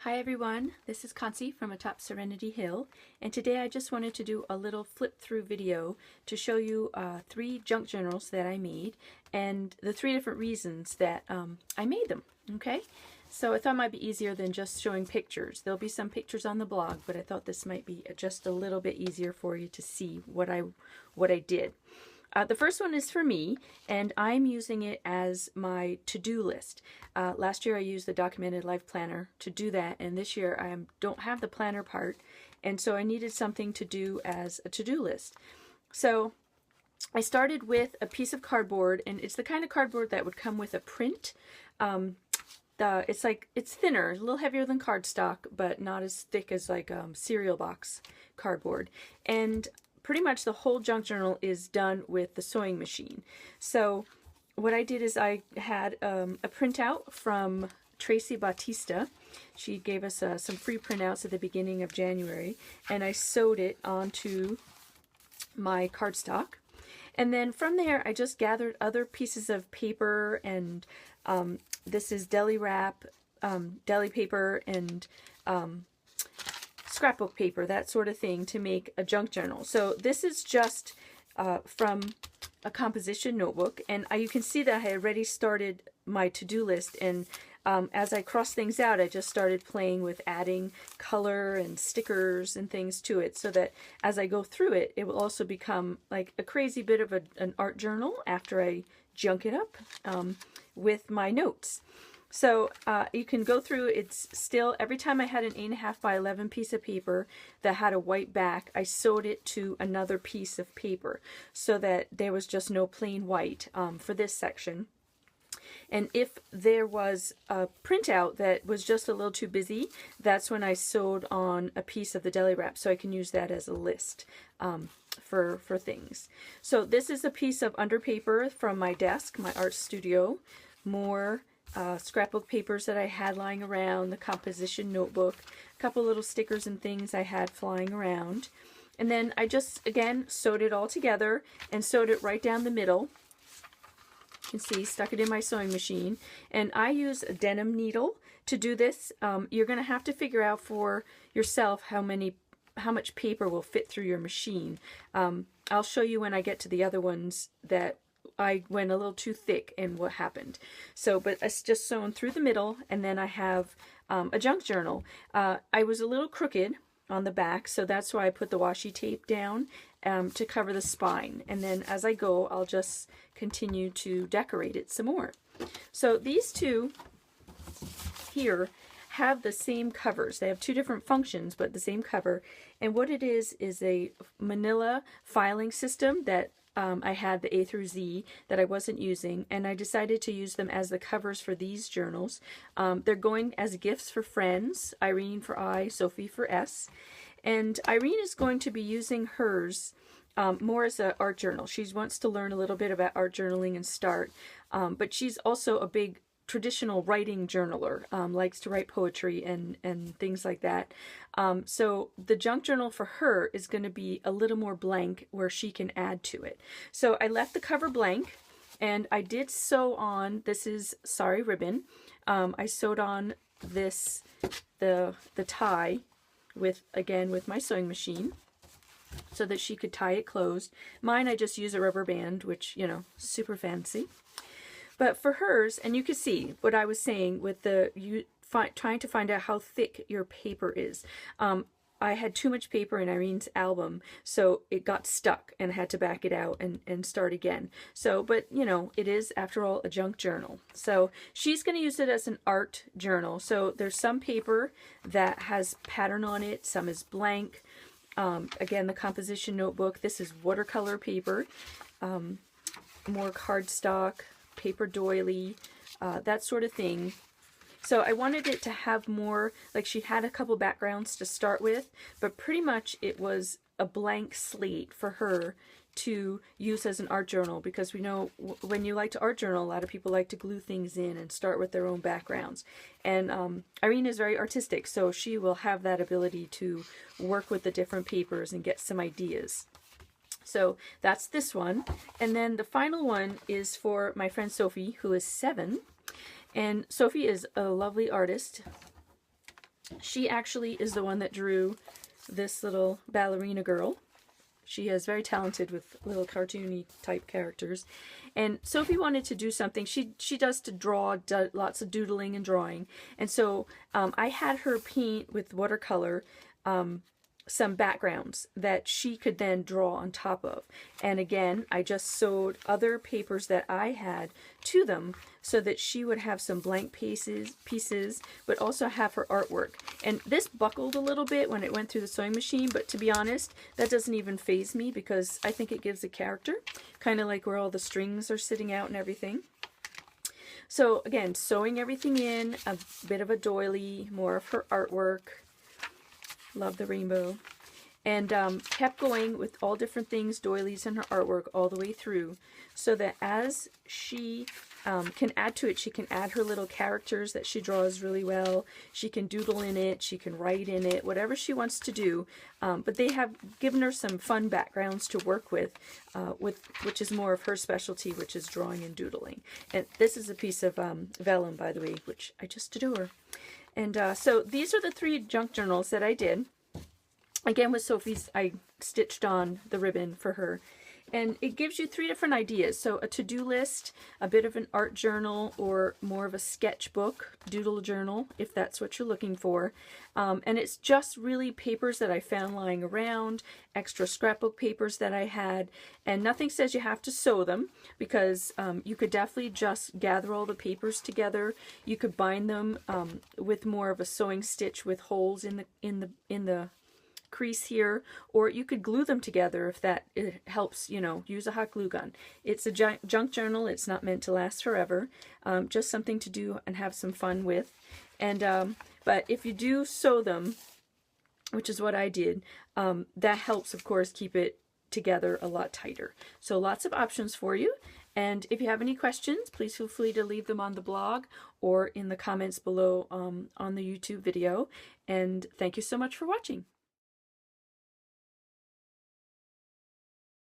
Hi everyone, this is Concy from atop Serenity Hill, and today I just wanted to do a little flip through video to show you 3 junk journals that I made and the 3 different reasons that I made them. Okay, so I thought it might be easier than just showing pictures. There'll be some pictures on the blog, but I thought this might be just a little bit easier for you to see what I did. The first one is for me, and I'm using it as my to-do list. Last year I used the Documented Life Planner to do that, and this year I don't have the planner part, and so I needed something to do as a to-do list. So I started with a piece of cardboard, and it's the kind of cardboard that would come with a print. It's thinner, a little heavier than cardstock, but not as thick as like cereal box cardboard. And pretty much the whole junk journal is done with the sewing machine. So what I did is I had a printout from Tracy Bautista. She gave us some free printouts at the beginning of January, and I sewed it onto my cardstock. And then from there I just gathered other pieces of paper, and this is deli wrap, deli paper, and scrapbook paper, that sort of thing, to make a junk journal. So this is just from a composition notebook, and you can see that I had already started my to-do list, and as I crossed things out I just started playing with adding color and stickers and things to it, so that as I go through it, it will also become like a crazy bit of an art journal after I junk it up with my notes. So you can go through, it's still, every time I had an 8.5 by 11 piece of paper that had a white back, I sewed it to another piece of paper so that there was just no plain white for this section. And if there was a printout that was just a little too busy, that's when I sewed on a piece of the deli wrap, so I can use that as a list for things. So this is a piece of under paper from my desk, my art studio. More scrapbook papers that I had lying around, the composition notebook, a couple little stickers and things I had flying around. And then I just, again, sewed it all together and sewed it right down the middle. You can see, stuck it in my sewing machine. And I use a denim needle to do this. You're going to have to figure out for yourself how much paper will fit through your machine. I'll show you when I get to the other ones that I went a little too thick and what happened. So, but it's just sewn through the middle, and then I have a junk journal. I was a little crooked on the back, so that's why I put the washi tape down to cover the spine. And then as I go, I'll just continue to decorate it some more. So these two here have the same covers. They have 2 different functions, but the same cover. And what it is a manila filing system that I had the A through Z that I wasn't using, and I decided to use them as the covers for these journals. They're going as gifts for friends, Irene for I, Sophie for S. And Irene is going to be using hers more as an art journal. She wants to learn a little bit about art journaling and start, but she's also a big traditional writing journaler, likes to write poetry and things like that. So the junk journal for her is going to be a little more blank where she can add to it. So I left the cover blank, and I did sew on, this is sari ribbon. I sewed on this, the tie with my sewing machine so that she could tie it closed. Mine, I just use a rubber band, which, you know, super fancy. But for hers, and you can see what I was saying with trying to find out how thick your paper is. I had too much paper in Irene's album, so it got stuck and I had to back it out and start again. So, but you know, it is, after all, a junk journal. So she's going to use it as an art journal. So there's some paper that has pattern on it, some is blank. Again, the composition notebook, this is watercolor paper, more cardstock, paper doily, that sort of thing. So I wanted it to have more, like she had a couple backgrounds to start with, but pretty much it was a blank slate for her to use as an art journal, because we know when you like to art journal, a lot of people like to glue things in and start with their own backgrounds. And Irene is very artistic, so she will have that ability to work with the different papers and get some ideas. So that's this one. And then the final one is for my friend Sophie, who is 7. And Sophie is a lovely artist. She actually is the one that drew this little ballerina girl. She is very talented with little cartoony type characters. And Sophie wanted to do something. She does to draw, lots of doodling and drawing. And so I had her paint with watercolor some backgrounds that she could then draw on top of. And again, I just sewed other papers that I had to them so that she would have some blank pieces, but also have her artwork. And this buckled a little bit when it went through the sewing machine, but to be honest, that doesn't even faze me because I think it gives a character, kind of like where all the strings are sitting out and everything. So again, sewing everything in, a bit of a doily, more of her artwork. Love the rainbow. And kept going with all different things, doilies and her artwork all the way through, so that as she can add to it, she can add her little characters that she draws really well. She can doodle in it, she can write in it, whatever she wants to do. But they have given her some fun backgrounds to work with, which is more of her specialty, which is drawing and doodling. And this is a piece of vellum, by the way, which I just adore. And so these are the 3 junk journals that I did. Again, with Sophie's, I stitched on the ribbon for her. And it gives you 3 different ideas. So a to-do list, a bit of an art journal, or more of a sketchbook, doodle journal, if that's what you're looking for. And it's just really papers that I found lying around, extra scrapbook papers that I had. And nothing says you have to sew them, because you could definitely just gather all the papers together. You could bind them with more of a sewing stitch with holes in the crease here, or you could glue them together if that helps, you know, use a hot glue gun. It's a junk journal. It's not meant to last forever, just something to do and have some fun with. And but if you do sew them, which is what I did, that helps, of course, keep it together a lot tighter. So lots of options for you. And if you have any questions, please feel free to leave them on the blog or in the comments below on the YouTube video. And thank you so much for watching.